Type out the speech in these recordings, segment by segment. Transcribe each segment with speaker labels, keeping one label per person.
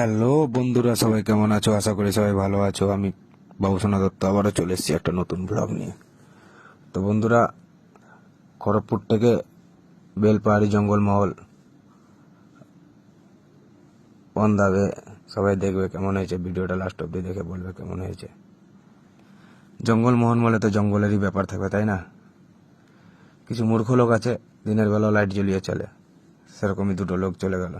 Speaker 1: Hello বন্ধুরা, সবাই কেমন আছো? আশা করি সবাই ভালো আছো। আমি বাবুসোনা দত্ত আবারও চলে এসেছি একটা নতুন ব্লগ নিয়ে। তো বন্ধুরা, খড়গপুর থেকে বেলপাহাড়ি জঙ্গলমহল অন দাবে সবাই দেখবে কেমন হয়েছে। ভিডিওটা লাস্ট অব্দি দেখে বলবে কেমন হয়েছে। জঙ্গলমহল বলে তো জঙ্গলেরই ব্যাপার থাকবে, তাই না? কিছু মূর্খ লোক আছে দিনের বেলা লাইট জ্বলিয়ে চলে, সেরকমই দুটো লোক চলে গেল।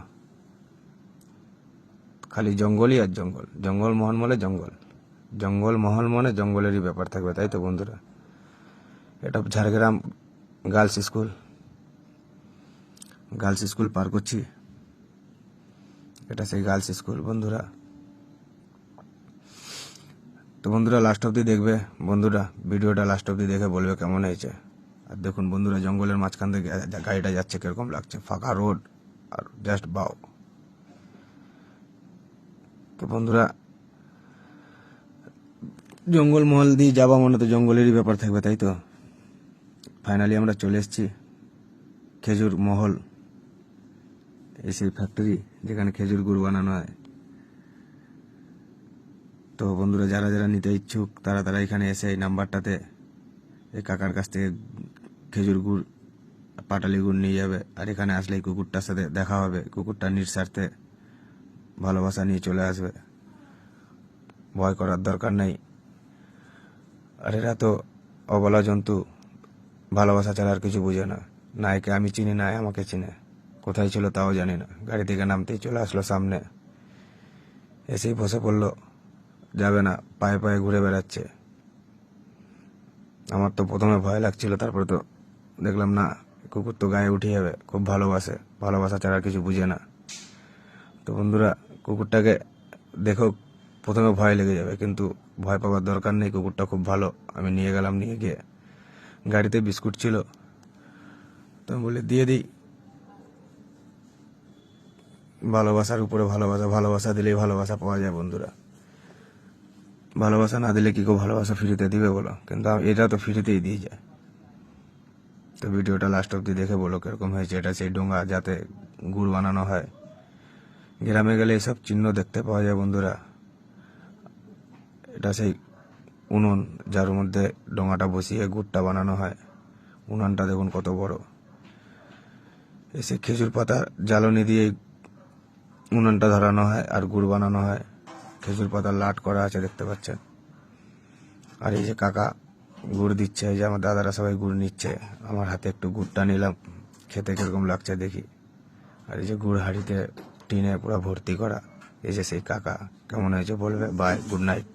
Speaker 1: খালি জঙ্গলই আর জঙ্গল। জঙ্গলমহল মানে জঙ্গল, জঙ্গলমহল মানে জঙ্গলেরই ব্যাপার থাকবে, তাই তো বন্ধুরা? এটা ঝাড়গ্রাম গার্লস স্কুল পার করছি। এটা সেই গার্লস স্কুল বন্ধুরা। তো বন্ধুরা লাস্ট অব্দি দেখবে, বন্ধুরা ভিডিওটা লাস্ট অব্দি দেখে বলবে কেমন হয়েছে। আর দেখুন বন্ধুরা, জঙ্গলের মাঝখান থেকে গাড়িটা যাচ্ছে কিরকম লাগছে, ফাঁকা রোড আর জাস্ট বাও। তো বন্ধুরা, জঙ্গলমহল দিয়ে যাওয়া মানে তো জঙ্গলেরই ব্যাপার থাকবে, তাই তো? ফাইনালি আমরা চলে এসেছি খেজুর মহল, এই সেই ফ্যাক্টরি যেখানে খেজুর গুড় বানানো হয়। তো বন্ধুরা, যারা যারা নিতে ইচ্ছুক তারা এখানে এসে এই নাম্বারটাতে এই কাকার কাছ থেকে খেজুর গুড়, পাটালি গুড় নিয়ে যাবে। আর এখানে আসলে এই কুকুরটার সাথে দেখা হবে, কুকুরটা নিঃস্বার্থে ভালোবাসা নিয়ে চলে আসবে, ভয় করার দরকার নেই। আর এরা তো অবলা জন্তু, ভালোবাসা ছাড়া আর কিছু বুঝে না। না একে আমি চিনি, না আমাকে চিনে, কোথায় ছিল তাও জানি না। গাড়ি থেকে নামতেই চলে আসলো সামনে, এসেই বসে পড়লো, যাবে না, পায়ে পায়ে ঘুরে বেড়াচ্ছে। আমার তো প্রথমে ভয় লাগছিল, তারপরে তো দেখলাম না, কুকুর তো গায়ে উঠে যাবে, খুব ভালোবাসে, ভালোবাসা ছাড়া আর কিছু বুঝে না। তো বন্ধুরা, কুকুরটাকে দেখো প্রথমে ভয় লেগে যাবে, কিন্তু ভয় পাওয়ার দরকার নেই, কুকুরটা খুব ভালো। আমি নিয়ে গেলাম, নিয়ে গিয়ে গাড়িতে বিস্কুট ছিল, তো আমি বলি দিয়ে দিই। ভালোবাসার উপরে ভালোবাসা, ভালোবাসা দিলেই ভালোবাসা পাওয়া যায় বন্ধুরা। ভালোবাসা না দিলে কি কেউ ভালোবাসা ফ্রিতে দিবে বলো? কিন্তু এটা তো ফ্রিতেই দিয়ে যায়। তো ভিডিওটা লাস্ট অব্দি দেখে বলো কিরকম হয়েছে। এটা সেই ডোঙা যাতে গুড় বানানো হয়। গ্রামে গেলে এসব চিহ্ন দেখতে পাওয়া যায় বন্ধুরা। এটা সেই উনুন যার মধ্যে ডোঙাটা বসিয়ে গুড়টা বানানো হয়। উনানটা দেখুন কত বড়। এসে খেজুর পাতার জ্বালনি দিয়ে উনানটা ধরানো হয় আর গুড় বানানো হয়। খেজুর পাতার লাট করা আছে দেখতে পাচ্ছেন। আর এই যে কাকা গুড় দিচ্ছে, এই যে আমার দাদারা সবাই গুড় নিচ্ছে। আমার হাতে একটু গুড়টা নিলাম, খেতে কিরকম লাগছে দেখি। আর এই যে গুড় হাঁড়িতে টিনে পুরো ভর্তি করা। এই যে সেই কাকা, কেমন হয়েছে বলবে। Bye, good night.